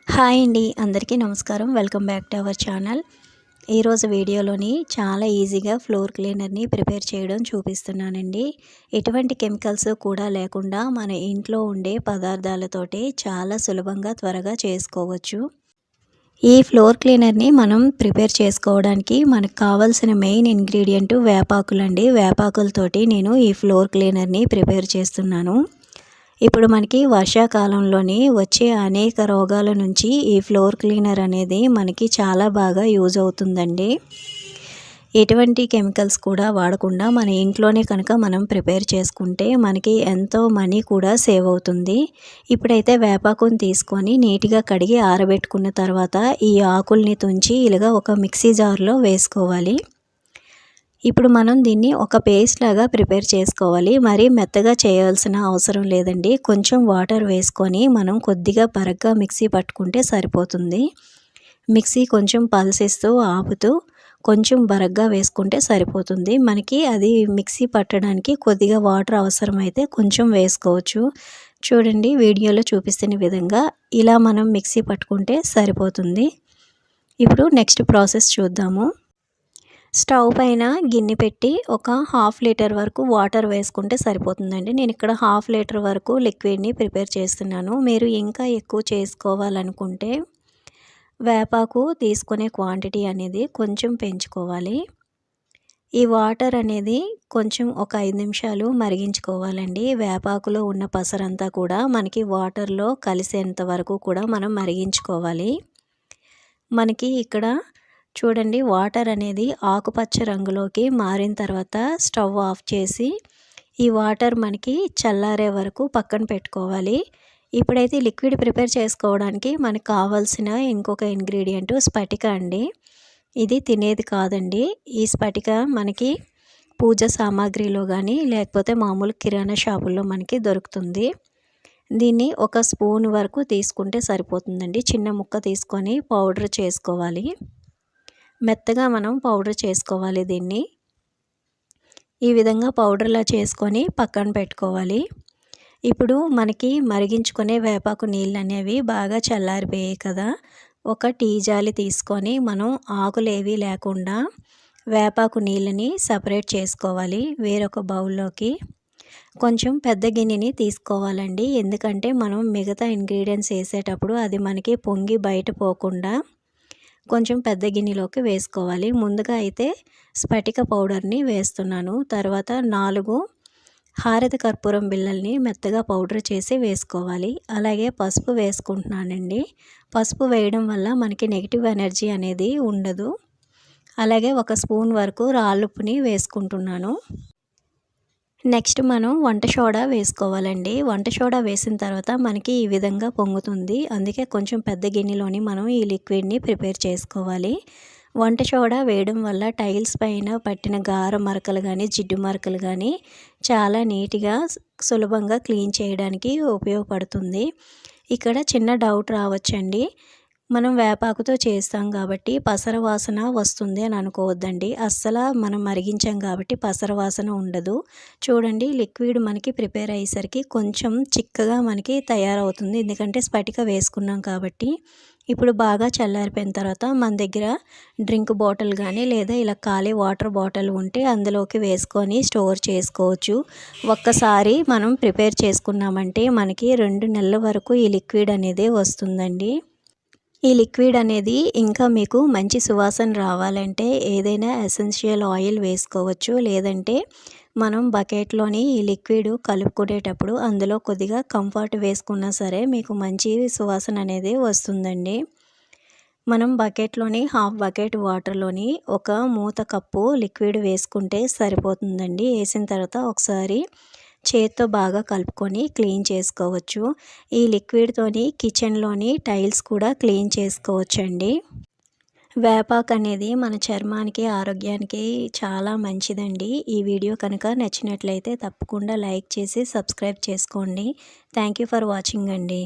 Hi అండి, అందరికీ నమస్కారం. Welcome back to our channel. ఈరోజు వీడియోలోని చాలా ఈజీగా ఫ్లోర్ క్లీనర్ని ప్రిపేర్ చేయడం చూపిస్తున్నానండి. ఎటువంటి కెమికల్స్ కూడా లేకుండా మన ఇంట్లో ఉండే పదార్థాలతోటి చాలా సులభంగా త్వరగా చేసుకోవచ్చు. ఈ ఫ్లోర్ క్లీనర్ని మనం ప్రిపేర్ చేసుకోవడానికి మనకు కావాల్సిన మెయిన్ ఇంగ్రీడియంట్ వేపాకులండి. వేపాకులతోటి నేను ఈ ఫ్లోర్ క్లీనర్ని ప్రిపేర్ చేస్తున్నాను. ఇప్పుడు మనకి వర్షాకాలంలోని వచ్చే అనేక రోగాల నుంచి ఈ ఫ్లోర్ క్లీనర్ అనేది మనకి చాలా బాగా యూజ్ అవుతుందండి. ఎటువంటి కెమికల్స్ కూడా వాడకుండా మన ఇంట్లోనే కనుక మనం ప్రిపేర్ చేసుకుంటే మనకి ఎంతో మనీ కూడా సేవ్ అవుతుంది. ఇప్పుడైతే వేపాకుని తీసుకొని నీట్గా కడిగి ఆరబెట్టుకున్న తర్వాత ఈ ఆకుల్ని తుంచి ఇలాగా ఒక మిక్సీ జార్లో వేసుకోవాలి. ఇప్పుడు మనం దీన్ని ఒక పేస్ట్ లాగా ప్రిపేర్ చేసుకోవాలి. మరీ మెత్తగా చేయాల్సిన అవసరం లేదండి. కొంచెం వాటర్ వేసుకొని మనం కొద్దిగా బరగ్గా మిక్సీ పట్టుకుంటే సరిపోతుంది. మిక్సీ కొంచెం పల్సిస్తూ ఆపుతూ కొంచెం బరగ్గా వేసుకుంటే సరిపోతుంది. మనకి అది మిక్సీ పట్టడానికి కొద్దిగా వాటర్ అవసరమైతే కొంచెం వేసుకోవచ్చు. చూడండి, వీడియోలో చూపిస్తున్న విధంగా ఇలా మనం మిక్సీ పట్టుకుంటే సరిపోతుంది. ఇప్పుడు నెక్స్ట్ ప్రాసెస్ చూద్దాము. స్టవ్ పైన గిన్నె పెట్టి ఒక హాఫ్ లీటర్ వరకు వాటర్ వేసుకుంటే సరిపోతుందండి. నేను ఇక్కడ హాఫ్ లీటర్ వరకు లిక్విడ్ని ప్రిపేర్ చేస్తున్నాను. మీరు ఇంకా ఎక్కువ చేసుకోవాలనుకుంటే వేపాకు తీసుకునే క్వాంటిటీ అనేది కొంచెం పెంచుకోవాలి. ఈ వాటర్ అనేది కొంచెం ఒక 5 నిమిషాలు మరిగించుకోవాలండి. వేపాకులో ఉన్న పసరంతా కూడా మనకి వాటర్లో కలిసేంత వరకు కూడా మనం మరిగించుకోవాలి. మనకి ఇక్కడ చూడండి, వాటర్ అనేది ఆకుపచ్చ రంగులోకి మారిన తర్వాత స్టవ్ ఆఫ్ చేసి ఈ వాటర్ మనకి చల్లారే వరకు పక్కన పెట్టుకోవాలి. ఇప్పుడైతే లిక్విడ్ ప్రిపేర్ చేసుకోవడానికి మనకు కావాల్సిన ఇంకొక ఇంగ్రీడియంట్ స్ఫటిక అండి. ఇది తినేది కాదండి. ఈ స్ఫటిక మనకి పూజ సామాగ్రిలో కానీ లేకపోతే మామూలు కిరాణా షాపుల్లో మనకి దొరుకుతుంది. దీన్ని ఒక స్పూన్ వరకు తీసుకుంటే సరిపోతుందండి. చిన్న ముక్క తీసుకొని పౌడర్ చేసుకోవాలి. మెత్తగా మనం పౌడర్ చేసుకోవాలి. దీన్ని ఈ విధంగా పౌడర్లా చేసుకొని పక్కన పెట్టుకోవాలి. ఇప్పుడు మనకి మరిగించుకునే వేపాకు నీళ్ళు అనేవి బాగా చల్లారిపోయాయి కదా. ఒక టీ జాలి తీసుకొని మనం ఆకులేవి లేకుండా వేపాకు నీళ్ళని సపరేట్ చేసుకోవాలి. వేరొక బౌల్లోకి కొంచెం పెద్ద గిన్నెని తీసుకోవాలండి. ఎందుకంటే మనం మిగతా ఇంగ్రీడియంట్స్ వేసేటప్పుడు అది మనకి పొంగి బయట పోకుండా కొంచెం పెద్ద గిన్నెలోకి వేసుకోవాలి. ముందుగా అయితే స్ఫటిక పౌడర్ని వేస్తున్నాను. తర్వాత 4 హారతి కర్పూరం బిళ్ళల్ని మెత్తగా పౌడర్ చేసి వేసుకోవాలి. అలాగే పసుపు వేసుకుంటున్నానండి. పసుపు వేయడం వల్ల మనకి నెగిటివ్ ఎనర్జీ అనేది ఉండదు. అలాగే 1 స్పూన్ వరకు రాళ్ళుప్పుని వేసుకుంటున్నాను. నెక్స్ట్ మనం వంట సోడా వేసుకోవాలండి. వంట సోడా వేసిన తర్వాత మనకి ఈ విధంగా పొంగుతుంది. అందుకే కొంచెం పెద్ద గిన్నెలోని మనం ఈ లిక్విడ్ని ప్రిపేర్ చేసుకోవాలి. వంట సోడా వేయడం వల్ల టైల్స్ పైన పట్టిన గార మరకలు కానీ జిడ్డు మరకలు కానీ చాలా నీట్గా సులభంగా క్లీన్ చేయడానికి ఉపయోగపడుతుంది. ఇక్కడ చిన్న డౌట్ రావచ్చండి. మనం వేపాకుతో చేస్తాం కాబట్టి పసర వాసన వస్తుంది అని అనుకోవద్దండి. అస్సలు మనం మరిగించాం కాబట్టి పసర వాసన ఉండదు. చూడండి, లిక్విడ్ మనకి ప్రిపేర్ అయ్యేసరికి కొంచెం చిక్కగా మనకి తయారవుతుంది. ఎందుకంటే స్ఫటిక వేసుకున్నాం కాబట్టి. ఇప్పుడు బాగా చల్లారిపోయిన తర్వాత మన దగ్గర డ్రింక్ బాటిల్ కానీ లేదా ఇలా ఖాళీ వాటర్ బాటిల్ ఉంటే అందులోకి వేసుకొని స్టోర్ చేసుకోవచ్చు. ఒక్కసారి మనం ప్రిపేర్ చేసుకున్నామంటే మనకి 2 నెలల వరకు ఈ లిక్విడ్ అనేది వస్తుందండి. ఈ లిక్విడ్ అనేది ఇంకా మీకు మంచి సువాసన రావాలంటే ఏదైనా ఎసెన్షియల్ ఆయిల్ వేసుకోవచ్చు. లేదంటే మనం బకెట్లోని ఈ లిక్విడ్ కలుపుకునేటప్పుడు అందులో కొద్దిగా కంఫర్ట్ వేసుకున్నా సరే మీకు మంచి సువాసన అనేది వస్తుందండి. మనం బకెట్లోని హాఫ్ బకెట్ వాటర్లోని ఒక మూత కప్పు లిక్విడ్ వేసుకుంటే సరిపోతుందండి. వేసిన తర్వాత ఒకసారి చేత్తో బాగా కలుపుకొని క్లీన్ చేసుకోవచ్చు. ఈ లిక్విడ్తోని కిచెన్లోని టైల్స్ కూడా క్లీన్ చేసుకోవచ్చండి. వేపాకు అనేది మన చర్మానికి ఆరోగ్యానికి చాలా మంచిదండి. ఈ వీడియో కనుక నచ్చినట్లయితే తప్పకుండా లైక్ చేసి సబ్స్క్రైబ్ చేసుకోండి. థ్యాంక్ యూ ఫర్ వాచింగ్ అండి.